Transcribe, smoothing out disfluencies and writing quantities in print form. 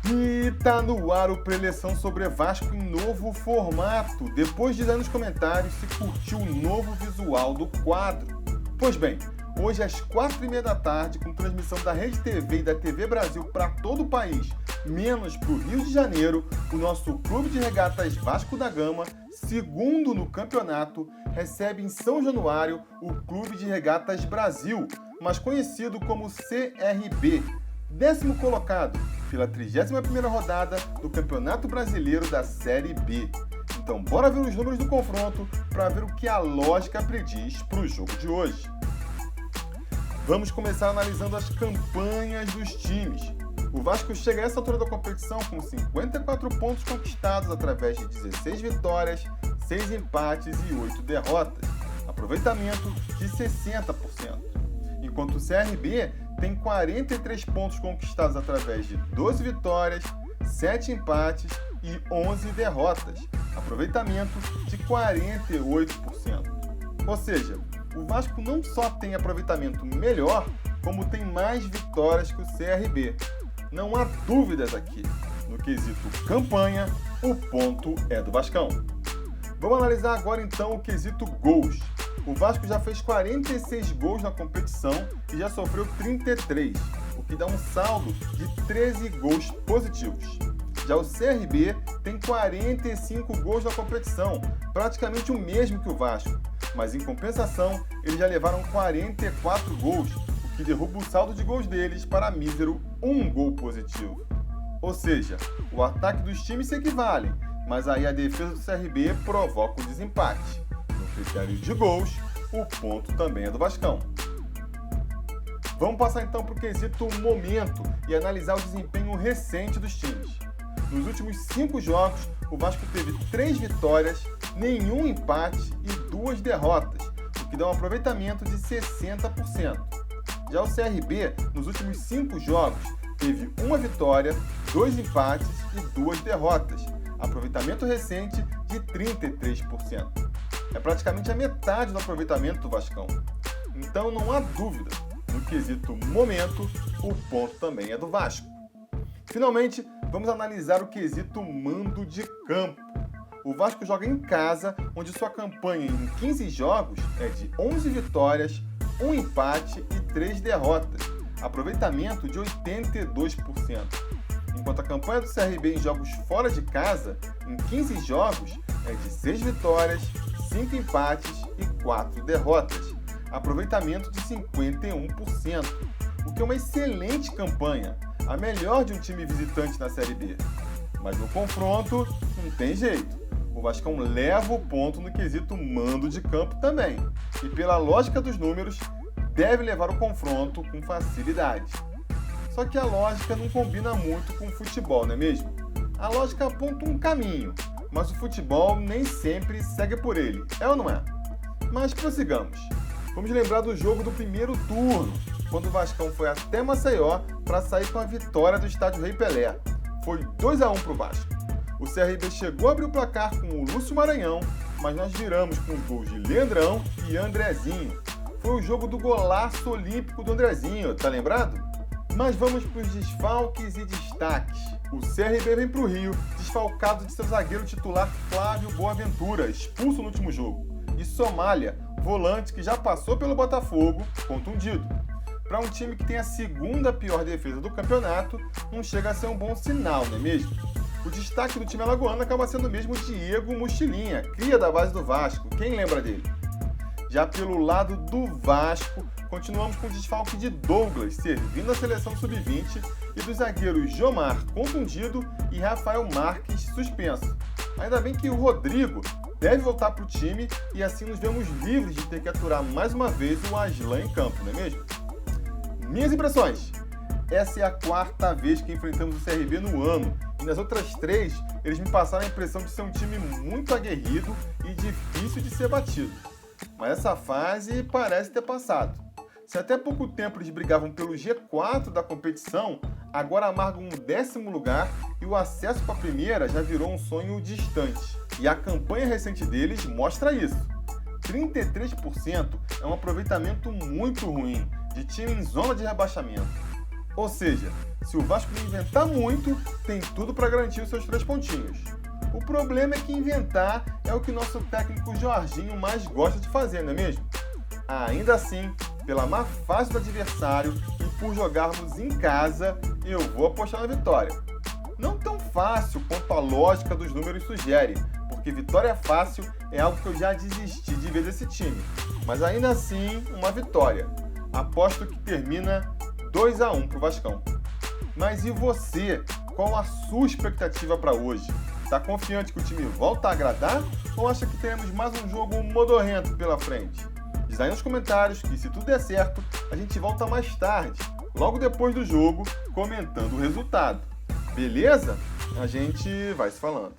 E tá no ar o preleção sobre Vasco em novo formato. Depois diz aí nos comentários se curtiu o novo visual do quadro. Pois bem, hoje às 4h30 da tarde, com transmissão da Rede TV e da TV Brasil para todo o país, menos para o Rio de Janeiro, o nosso Clube de Regatas Vasco da Gama, segundo no campeonato, recebe em São Januário o Clube de Regatas Brasil, mais conhecido como CRB, 10º colocado pela 31ª rodada do Campeonato Brasileiro da Série B. Então bora ver os números do confronto para ver o que a lógica prediz para o jogo de hoje. Vamos começar analisando as campanhas dos times. O Vasco chega a essa altura da competição com 54 pontos conquistados através de 16 vitórias, 6 empates e 8 derrotas, aproveitamento de 60%. Enquanto o CRB tem 43 pontos conquistados através de 12 vitórias, 7 empates e 11 derrotas, aproveitamento de 48%. Ou seja, o Vasco não só tem aproveitamento melhor, como tem mais vitórias que o CRB. Não há dúvidas aqui. No quesito campanha, o ponto é do Vascão. Vamos analisar agora então o quesito gols. O Vasco já fez 46 gols na competição e já sofreu 33, o que dá um saldo de 13 gols positivos. Já o CRB tem 45 gols na competição, praticamente o mesmo que o Vasco, mas em compensação eles já levaram 44 gols, o que derruba o saldo de gols deles para mísero 1 gol positivo. Ou seja, o ataque dos times se equivalem, mas aí a defesa do CRB provoca o desempate. No critério de gols, o ponto também é do Vascão. Vamos passar então para o quesito momento e analisar o desempenho recente dos times. Nos últimos 5 jogos, o Vasco teve 3 vitórias, nenhum empate e 2 derrotas, o que dá um aproveitamento de 60%. Já o CRB, nos últimos 5 jogos, teve 1 vitória, 2 empates e 2 derrotas, aproveitamento recente de 33%. É praticamente a metade do aproveitamento do Vascão. Então não há dúvida, no quesito momento, o ponto também é do Vasco. Finalmente, vamos analisar o quesito mando de campo. O Vasco joga em casa, onde sua campanha em 15 jogos é de 11 vitórias, 1 empate e 3 derrotas, aproveitamento de 82%. Enquanto a campanha do CRB em jogos fora de casa, em 15 jogos, é de 6 vitórias, 5 empates e 4 derrotas, aproveitamento de 51%, o que é uma excelente campanha, a melhor de um time visitante na Série B. Mas no confronto, não tem jeito. O Vascão leva o ponto no quesito mando de campo também, e pela lógica dos números, deve levar o confronto com facilidade. Só que a lógica não combina muito com o futebol, não é mesmo? A lógica aponta um caminho, mas o futebol nem sempre segue por ele, é ou não é? Mas prossigamos. Vamos lembrar do jogo do primeiro turno, quando o Vascão foi até Maceió para sair com a vitória do estádio Rei Pelé. Foi 2-1 para o Vasco. O CRB chegou a abrir o placar com o Lúcio Maranhão, mas nós viramos com os gols de Leandrão e Andrezinho. Foi o jogo do golaço olímpico do Andrezinho, tá lembrado? Mas vamos para os desfalques e destaques. O CRB vem para o Rio, desfalcado de seu zagueiro titular Flávio Boaventura, expulso no último jogo. E Somália, volante que já passou pelo Botafogo, contundido. Para um time que tem a segunda pior defesa do campeonato, não chega a ser um bom sinal, não é mesmo? O destaque do time alagoano acaba sendo mesmo Diego Mochilinha, cria da base do Vasco. Quem lembra dele? Já pelo lado do Vasco, continuamos com o desfalque de Douglas, servindo a seleção sub-20, e dos zagueiros Jomar, contundido, e Rafael Marques, suspenso. Ainda bem que o Rodrigo deve voltar para o time e assim nos vemos livres de ter que aturar mais uma vez o Aslan em campo, não é mesmo? Minhas impressões. Essa é a 4ª vez que enfrentamos o CRB no ano, e nas outras 3, eles me passaram a impressão de ser um time muito aguerrido e difícil de ser batido. Mas essa fase parece ter passado. Se até pouco tempo eles brigavam pelo G4 da competição, agora amargam um 10º lugar e o acesso para a primeira já virou um sonho distante. E a campanha recente deles mostra isso. 33% é um aproveitamento muito ruim, de time em zona de rebaixamento. Ou seja, se o Vasco não inventar muito, tem tudo para garantir os seus 3 pontinhos. O problema é que inventar é o que nosso técnico Jorginho mais gosta de fazer, não é mesmo? Ainda assim, pela má fase do adversário e por jogarmos em casa, eu vou apostar na vitória. Não tão fácil quanto a lógica dos números sugere, porque vitória fácil é algo que eu já desisti de ver desse time. Mas ainda assim, uma vitória. Aposto que termina 2-1 pro Vascão. Mas e você? Qual a sua expectativa para hoje? Tá confiante que o time volta a agradar ou acha que teremos mais um jogo modorrento pela frente? Diz aí nos comentários que, se tudo der certo, a gente volta mais tarde, logo depois do jogo, comentando o resultado. Beleza? A gente vai se falando.